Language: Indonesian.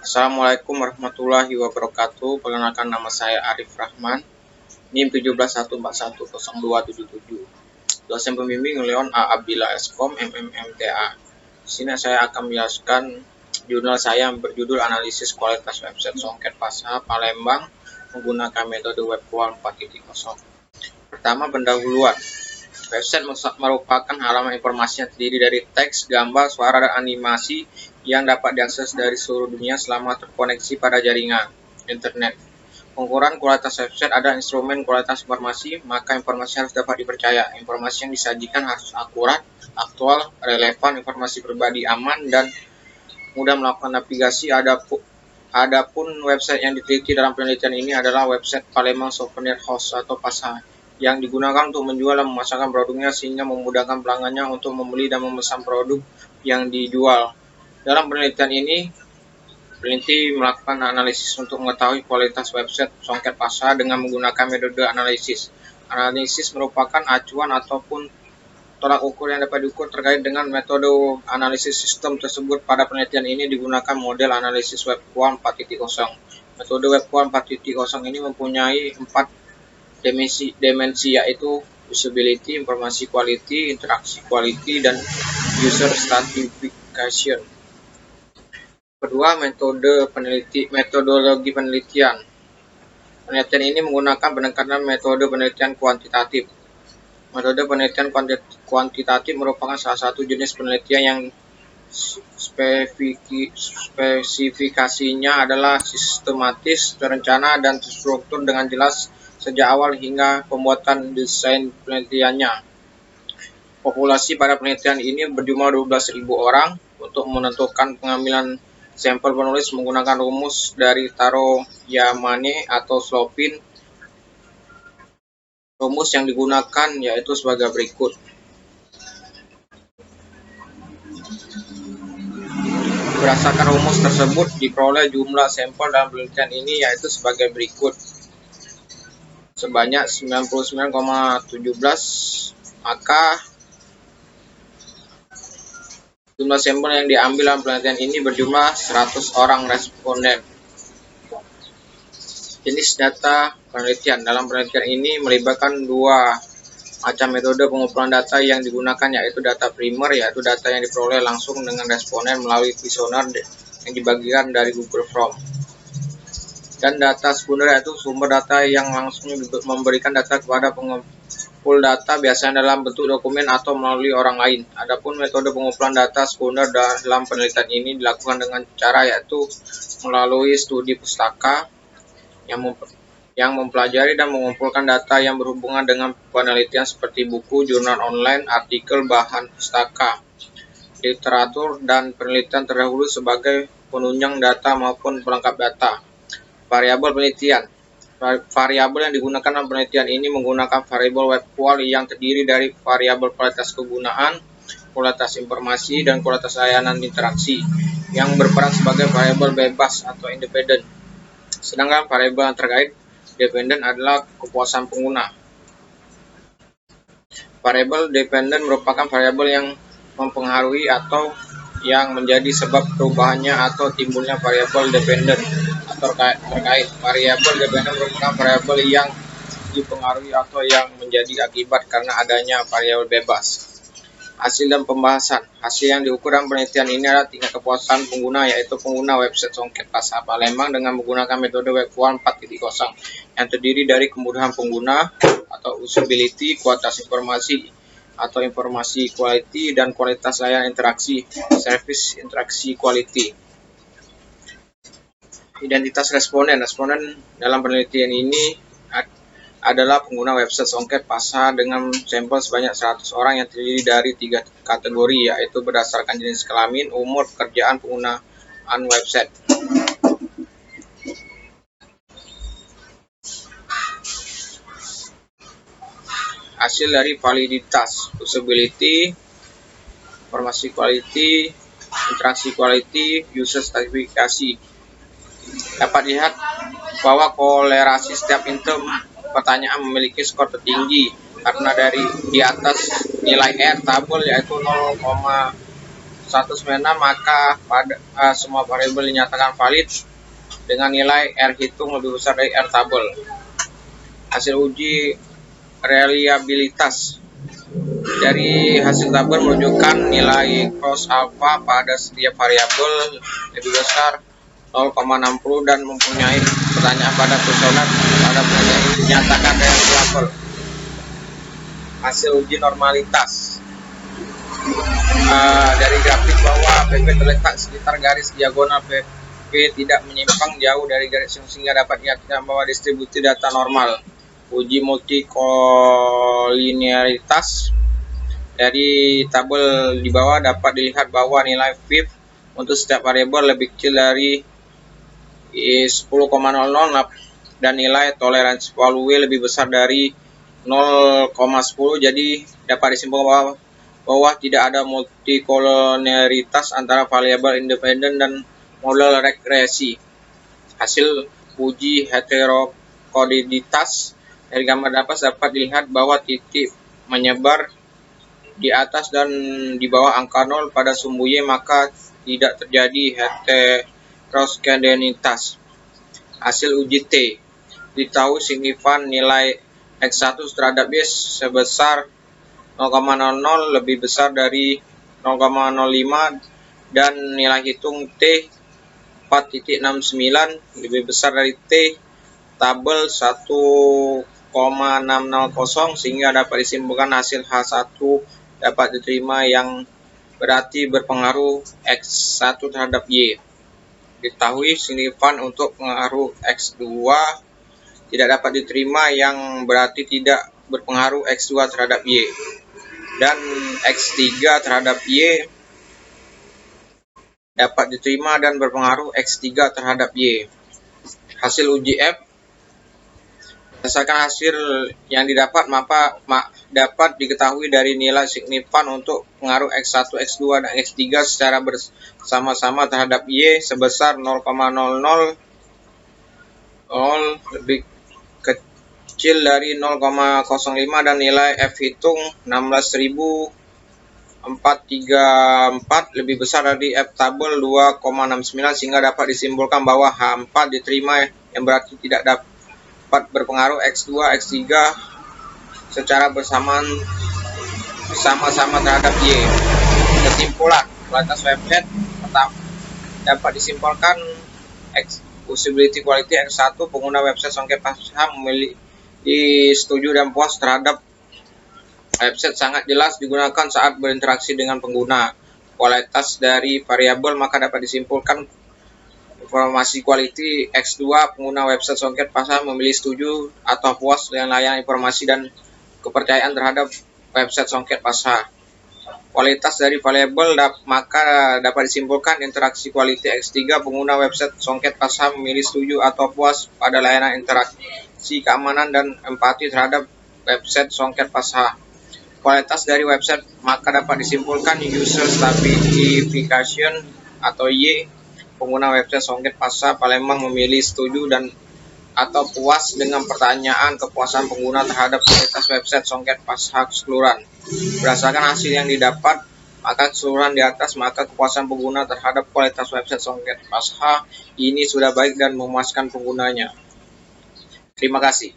Assalamualaikum warahmatullahi wabarakatuh. Perkenalkan, nama saya Arif Rahman, NIM 1714102777. Dosen pembimbing Leon A. Abdillah Eskom, MMMTA. Di sini saya akan menjelaskan jurnal saya yang berjudul Analisis Kualitas Website Songket Pasha Palembang menggunakan metode Web QuAL 4.0. Pertama, pendahuluan. Website merupakan halaman informasi yang terdiri dari teks, gambar, suara, dan animasi yang dapat diakses dari seluruh dunia selama terkoneksi pada jaringan internet. Pengukuran kualitas website ada instrumen kualitas informasi, maka informasi harus dapat dipercaya. Informasi yang disajikan harus akurat, aktual, relevan, informasi pribadi aman, dan mudah melakukan navigasi. Adapun website yang diteliti dalam penelitian ini adalah website Palembang Souvenir House atau Pasha, yang digunakan untuk menjual dan memasarkan produknya sehingga memudahkan pelanggannya untuk membeli dan memesan produk yang dijual. Dalam penelitian ini, peneliti melakukan analisis untuk mengetahui kualitas website Songket Pasha dengan menggunakan metode analisis. Analisis merupakan acuan ataupun tolak ukur yang dapat diukur terkait dengan metode analisis sistem tersebut. Pada penelitian ini digunakan model analisis Web QuAL 4.0. Metode Web QuAL 4.0 ini mempunyai 4 dimensi, yaitu usability, informasi quality, interaksi quality, dan user stratification. Kedua, metodologi penelitian. Penelitian ini menggunakan pendekatan metode penelitian kuantitatif. Metode penelitian kuantitatif merupakan salah satu jenis penelitian yang spesifikasinya adalah sistematis, terencana, dan terstruktur dengan jelas sejak awal hingga pembuatan desain penelitiannya. Populasi pada penelitian ini berjumlah 12.000 orang. Untuk menentukan pengambilan sampel penulis menggunakan rumus dari Taro Yamane atau Slopin. Rumus yang digunakan yaitu sebagai berikut. Berdasarkan rumus tersebut diperoleh jumlah sampel dalam penelitian ini yaitu sebagai berikut. Sebanyak 99,17, maka jumlah sampel yang diambil dalam penelitian ini berjumlah 100 orang responden. Jenis data penelitian. Dalam penelitian ini melibatkan dua macam metode pengumpulan data yang digunakan, yaitu data primer, yaitu data yang diperoleh langsung dengan responden melalui kuesioner yang dibagikan dari Google Form, dan data sekunder, yaitu sumber data yang langsung memberikan data kepada pengumpul data, biasanya dalam bentuk dokumen atau melalui orang lain. Adapun metode pengumpulan data sekunder dalam penelitian ini dilakukan dengan cara yaitu melalui studi pustaka yang mempelajari dan mengumpulkan data yang berhubungan dengan penelitian seperti buku, jurnal online, artikel, bahan pustaka, literatur, dan penelitian terdahulu sebagai penunjang data maupun pelengkap data. Variabel penelitian. Variabel yang digunakan dalam penelitian ini menggunakan variabel Web QuAL yang terdiri dari variabel kualitas kegunaan, kualitas informasi, dan kualitas layanan interaksi yang berperan sebagai variabel bebas atau independen. Sedangkan variabel yang terkait dependen adalah kepuasan pengguna. Variabel dependen merupakan variabel yang mempengaruhi atau yang menjadi sebab perubahannya atau timbulnya variabel dependen atau terkait. Variabel dependen merupakan variabel yang dipengaruhi atau yang menjadi akibat karena adanya variabel bebas. Hasil dan pembahasan. Hasil yang diukur dalam penelitian ini adalah tingkat kepuasan pengguna, yaitu pengguna website Songket Pasha Palembang dengan menggunakan metode Web QuAL 4.0 yang terdiri dari kemudahan pengguna atau usability, kualitas informasi atau informasi quality, dan kualitas layanan interaksi, service interaksi quality. Identitas responden. Responden dalam penelitian ini adalah pengguna website Songket Pasha dengan sampel sebanyak 100 orang yang terdiri dari 3 kategori, yaitu berdasarkan jenis kelamin, umur, pekerjaan, penggunaan website. Hasil dari validitas, usability, informasi quality, interaksi quality, user stratification. Dapat dilihat bahwa kolerasi setiap item pertanyaan memiliki skor tertinggi karena dari di atas nilai R tabel yaitu 0,1 196, maka pada semua variabel dinyatakan valid dengan nilai R hitung lebih besar dari R tabel. Hasil uji reliabilitas dari hasil tabel menunjukkan nilai cross alpha pada setiap variabel lebih besar 0,60 dan mempunyai pertanyaan pada kuesioner pada pertanyaan ini dinyatakan reliable. Hasil uji normalitas dari grafik bawah PP terletak sekitar garis diagonal PP tidak menyimpang jauh dari garis sehingga dapat diartikan bahwa distribusi data normal. Uji multikolinearitas dari tabel di bawah dapat dilihat bahwa nilai VIP untuk setiap variabel lebih kecil dari 10,00 dan nilai toleransi value lebih besar dari 0,10. Jadi dapat disimpulkan bahwa tidak ada multikolinearitas antara variabel independen dan model regresi. Hasil uji heterokodiditas dari gambar dapat dilihat bahwa titik menyebar di atas dan di bawah angka 0 pada sumbu Y, maka tidak terjadi heteroskedenitas. Hasil uji T diketahui signifan nilai X1 terhadap Y sebesar 0,00 lebih besar dari 0,05 dan nilai hitung T 4.69 lebih besar dari T tabel 1,600 sehingga dapat disimpulkan hasil H1 dapat diterima yang berarti berpengaruh X1 terhadap Y. Diketahui signifan untuk pengaruh X2 tidak dapat diterima yang berarti tidak berpengaruh X2 terhadap Y. Dan X3 terhadap Y dapat diterima dan berpengaruh X3 terhadap Y. Hasil uji F berdasarkan hasil yang didapat maka dapat diketahui dari nilai signifan untuk pengaruh X1, X2, dan X3 secara bersama-sama terhadap Y sebesar 0,00 lebih kecil dari 0,05 dan nilai F hitung 16.434 lebih besar dari F tabel 2,69 sehingga dapat disimpulkan bahwa H4 diterima yang berarti tidak dapat berpengaruh X2, X3 secara bersama-sama terhadap Y. Kesimpulan, kualitas website pertama dapat disimpulkan usability quality X1 pengguna website Songket Pasha memiliki setuju dan puas terhadap website sangat jelas digunakan saat berinteraksi dengan pengguna. Kualitas dari variabel maka dapat disimpulkan informasi quality X2 pengguna website Songket Pasha memilih setuju atau puas dengan layanan informasi dan kepercayaan terhadap website Songket Pasha. Kualitas dari variabel maka dapat disimpulkan interaksi quality X3 pengguna website Songket Pasha memilih setuju atau puas pada layanan interaksi keamanan dan empati terhadap website Songket Pasha. Kualitas dari website maka dapat disimpulkan user stabilification atau Y pengguna website Songket Pasha Palembang memilih setuju dan atau puas dengan pertanyaan kepuasan pengguna terhadap kualitas website Songket Pasha keseluruhan. Berdasarkan hasil yang didapat maka keseluruhan di atas maka kepuasan pengguna terhadap kualitas website Songket Pasha ini sudah baik dan memuaskan penggunanya. Terima kasih.